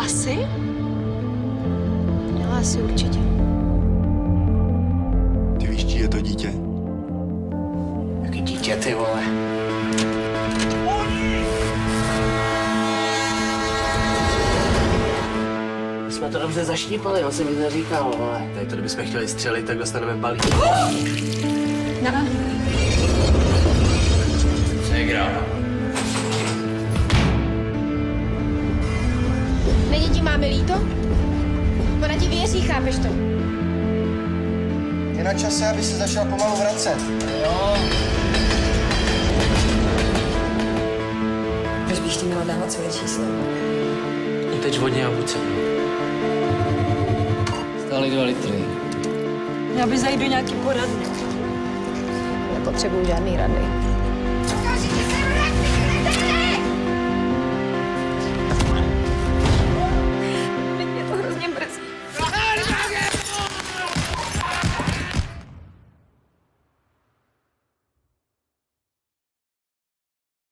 Asi? No, asi určitě. Ty víš, čí je to dítě? Jaký dítě, ty vole? My jsme to dobře zaštípali, on se mi neříkal, vole. Tady to, kdybychom chtěli střelit, tak dostaneme balík. Na. Segra. Není ti máme líto? Ona ti věří, chápeš to? Je na čase, aby se začal pomalu vracet. Jo. Proč bych ti měla dávat svoje číslo? I teď vodně a buce. Stále 2 litry. Já bych zajít do nějaký poradny. Nepotřebuju žádný rady.